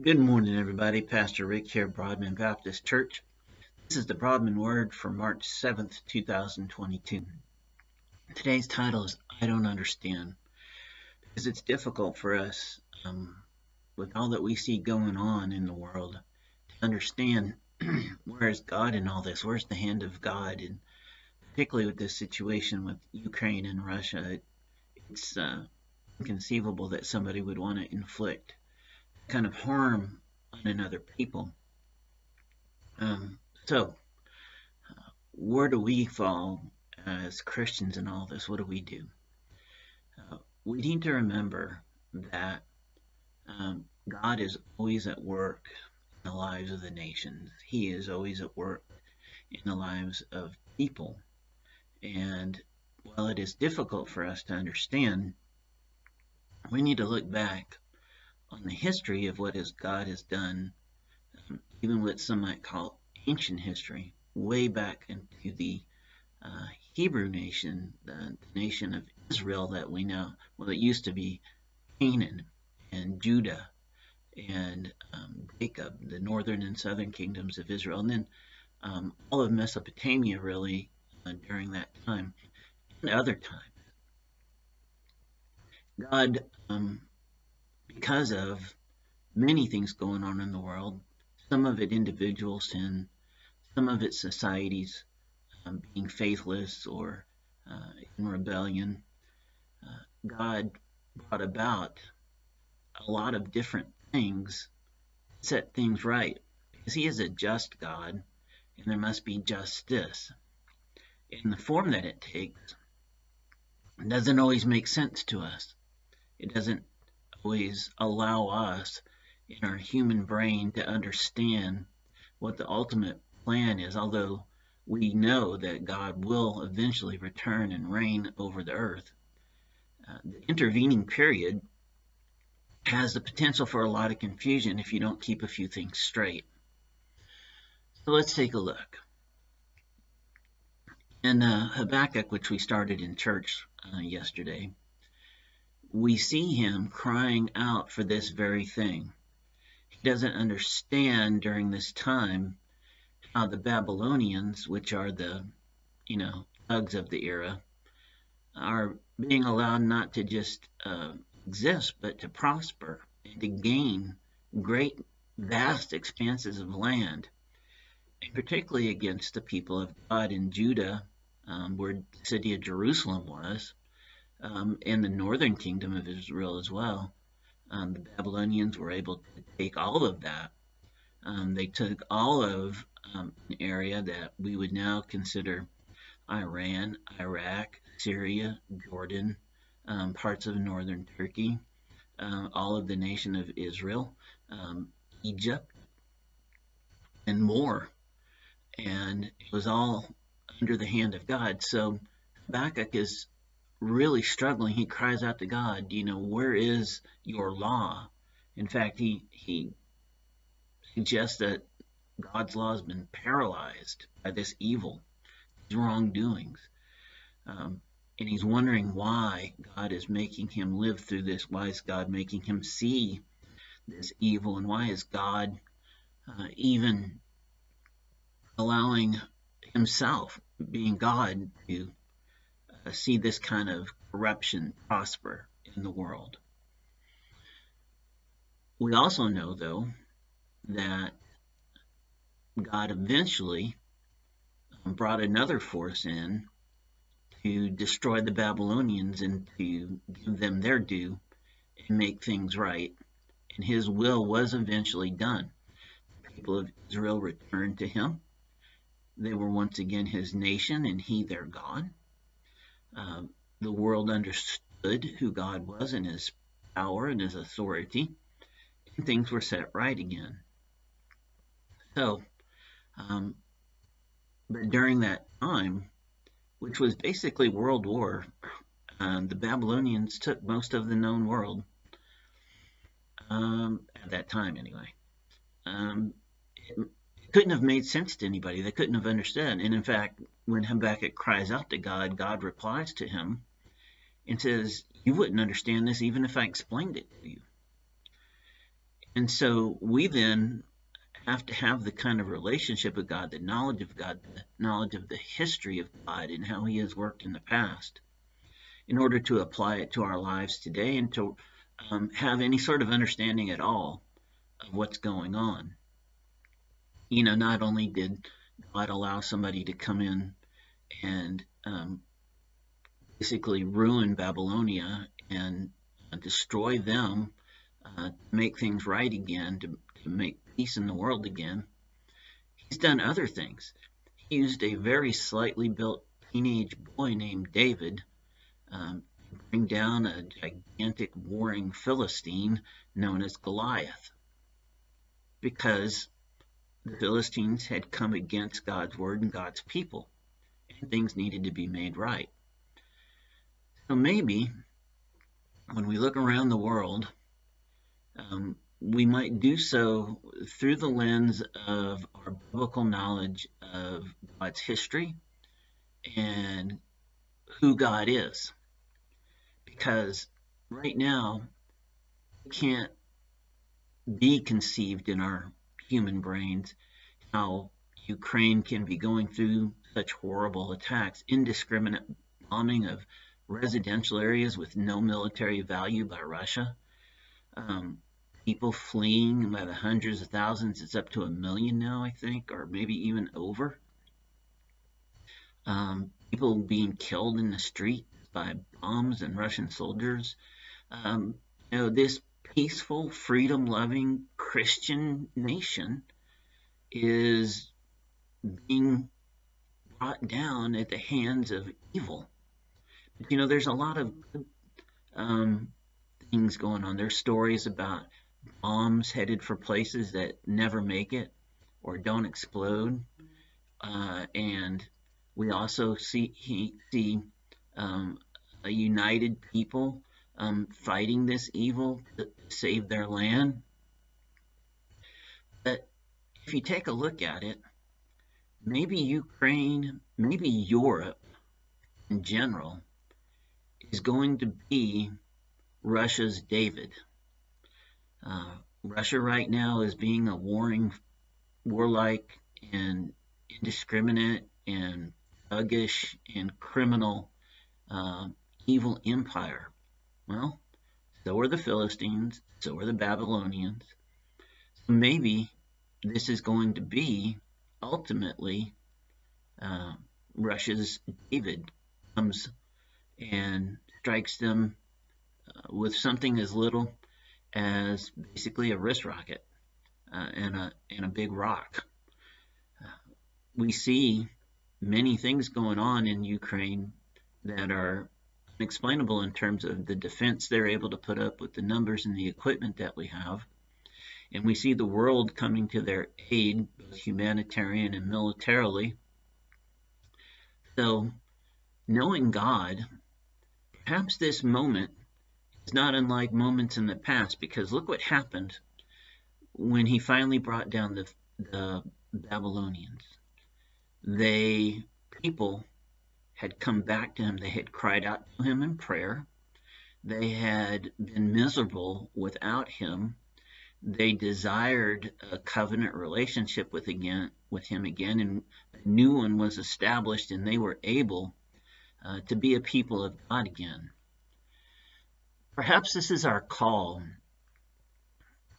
Good morning, everybody. Pastor Rick here, Broadman Baptist Church. This is the Broadman Word for March 7th, 2022. Today's title is I Don't Understand, because it's difficult for us, with all that we see going on in the world, to understand where is God in all this? Where's the hand of God? And particularly with this situation with Ukraine and Russia, it's inconceivable that somebody would want to inflict kind of harm on another people. So, where do we fall as Christians in all this? What do we do? We need to remember that God is always at work in the lives of the nations. He is always at work in the lives of people. And while it is difficult for us to understand, we need to look back on the history of what God has done, even what some might call ancient history, way back into the Hebrew nation, the nation of Israel that we know. Well, it used to be Canaan and Judah and Jacob, the northern and southern kingdoms of Israel, and then all of Mesopotamia really during that time and other times. God, because of many things going on in the world, some of it individual sin, some of it societies being faithless or in rebellion, God brought about a lot of different things, set things right, because He is a just God, and there must be justice. In the form that it takes, it doesn't always make sense to us. It doesn't always allow us in our human brain to understand what the ultimate plan is, although we know that God will eventually return and reign over the earth. The intervening period has the potential for a lot of confusion if you don't keep a few things straight. So let's take a look. In Habakkuk, which we started in church yesterday, we see him crying out for this very thing. He doesn't understand during this time how the Babylonians, which are the, thugs of the era, are being allowed not to just exist, but to prosper and to gain great, vast expanses of land, and particularly against the people of God in Judah, where the city of Jerusalem was, and the northern kingdom of Israel as well. The Babylonians were able to take all of that. They took all of an area that we would now consider Iran, Iraq, Syria, Jordan, parts of northern Turkey, all of the nation of Israel, Egypt, and more. And it was all under the hand of God. So Habakkuk is really struggling. He cries out to God, where is your law? In fact, he suggests that God's law has been paralyzed by this evil, these wrongdoings. And he's wondering why God is making him live through this. Why is God making him see this evil? And why is God even allowing himself, being God, to see this kind of corruption prosper in the world? We also know, though, that God eventually brought another force in to destroy the Babylonians and to give them their due and make things right. And his will was eventually done. The people of Israel returned to him. They were once again his nation and he their God. The world understood who God was and his power and his authority, and things were set right again. So, but during that time, which was basically World War, the Babylonians took most of the known world, at that time anyway. It couldn't have made sense to anybody. They couldn't have understood. And in fact, when Habakkuk cries out to God, God replies to him and says, you wouldn't understand this even if I explained it to you. And so we then have to have the kind of relationship with God, the knowledge of God, the knowledge of the history of God and how he has worked in the past in order to apply it to our lives today and to have any sort of understanding at all of what's going on. Not only did God allow somebody to come in and basically ruin Babylonia and destroy them, make things right again, to make peace in the world again, he's done other things. He used a very slightly built teenage boy named David to bring down a gigantic warring Philistine known as Goliath, because the Philistines had come against God's word and God's people, and things needed to be made right. So maybe when we look around the world, we might do so through the lens of our biblical knowledge of God's history and who God is. Because right now, it can't be conceived in our human brains how Ukraine can be going through such horrible attacks, indiscriminate bombing of residential areas with no military value by Russia, people fleeing by the hundreds of thousands. It's up to 1 million now, I think, or maybe even over. People being killed in the street by bombs and Russian soldiers. This peaceful, freedom-loving Christian nation is being brought down at the hands of evil. But, there's a lot of good things going on. There's stories about bombs headed for places that never make it or don't explode. And we also see a united people fighting this evil to save their land. But if you take a look at it, maybe Ukraine, maybe Europe in general, is going to be Russia's David. Russia right now is being a warlike and indiscriminate and thuggish and criminal evil empire. Well, so are the Philistines, so are the Babylonians. So maybe this is going to be ultimately Russia's David comes and strikes them with something as little as basically a wrist rocket and a big rock. We see many things going on in Ukraine that are unexplainable in terms of the defense they're able to put up with the numbers and the equipment that we have. And we see the world coming to their aid, both humanitarian and militarily. So, knowing God, perhaps this moment is not unlike moments in the past, because look what happened when he finally brought down the Babylonians. People had come back to him. They had cried out to him in prayer. They had been miserable without him. They desired a covenant relationship with him again, and a new one was established, and they were able to be a people of God again. Perhaps this is our call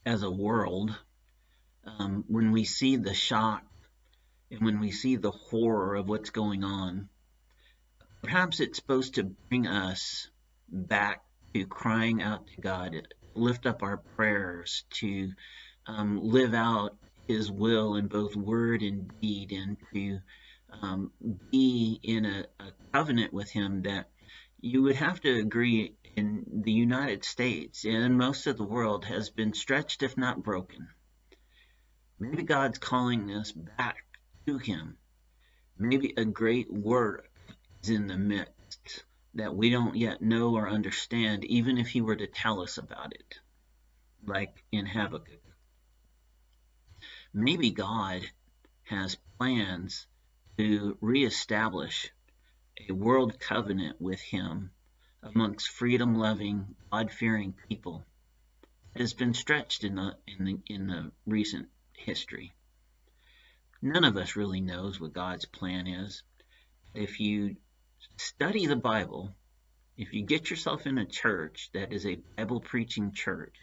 as a world, when we see the shock and when we see the horror of what's going on. Perhaps it's supposed to bring us back to crying out to God, lift up our prayers, to live out his will in both word and deed, and to be in a covenant with him that you would have to agree in the United States and most of the world has been stretched, if not broken. Maybe God's calling us back to him. Maybe a great work is in the midst that we don't yet know or understand, even if he were to tell us about it, like in Habakkuk. Maybe God has plans to reestablish a world covenant with him amongst freedom-loving, God-fearing people has been stretched in the recent history. None of us really knows what God's plan is. If you study the Bible, if you get yourself in a church that is a Bible preaching church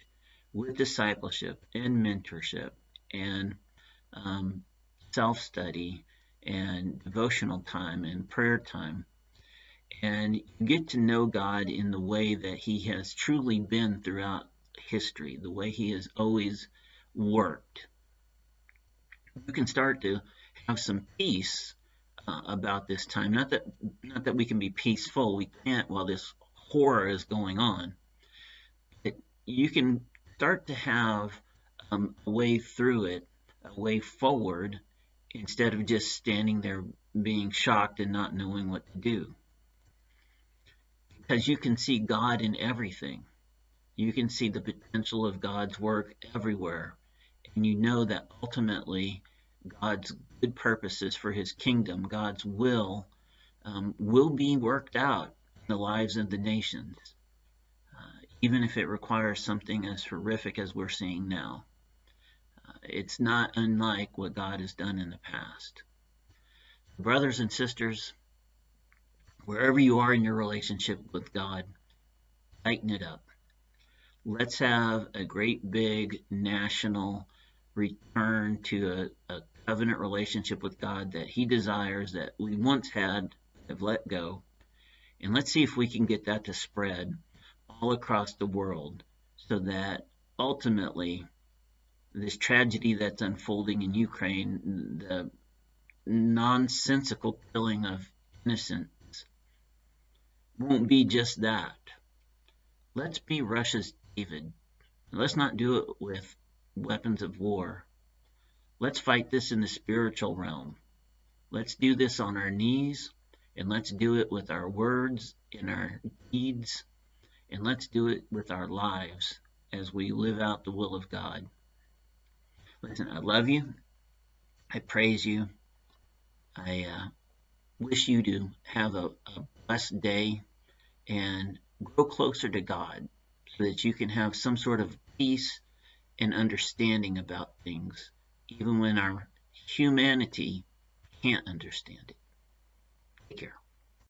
with discipleship and mentorship and self-study and devotional time and prayer time, and you get to know God in the way that he has truly been throughout history, the way he has always worked, you can start to have some peace about this time. Not that we can be peaceful. We can't while this horror is going on. You can start to have a way through it, a way forward, instead of just standing there being shocked and not knowing what to do. Because you can see God in everything. You can see the potential of God's work everywhere. And you know that ultimately God's good purposes for his kingdom, God's will be worked out in the lives of the nations, even if it requires something as horrific as we're seeing now. It's not unlike what God has done in the past. Brothers and sisters, wherever you are in your relationship with God, tighten it up. Let's have a great big national return to a covenant relationship with God that he desires, that we once had, have let go. And let's see if we can get that to spread all across the world so that ultimately this tragedy that's unfolding in Ukraine, the nonsensical killing of innocents, won't be just that. Let's be Russia's David. Let's not do it with weapons of war. Let's fight this in the spiritual realm. Let's do this on our knees, and let's do it with our words and our deeds, and let's do it with our lives as we live out the will of God. Listen, I love you. I praise you. I wish you to have a blessed day and grow closer to God so that you can have some sort of peace and understanding about things, even when our humanity can't understand it. Take care.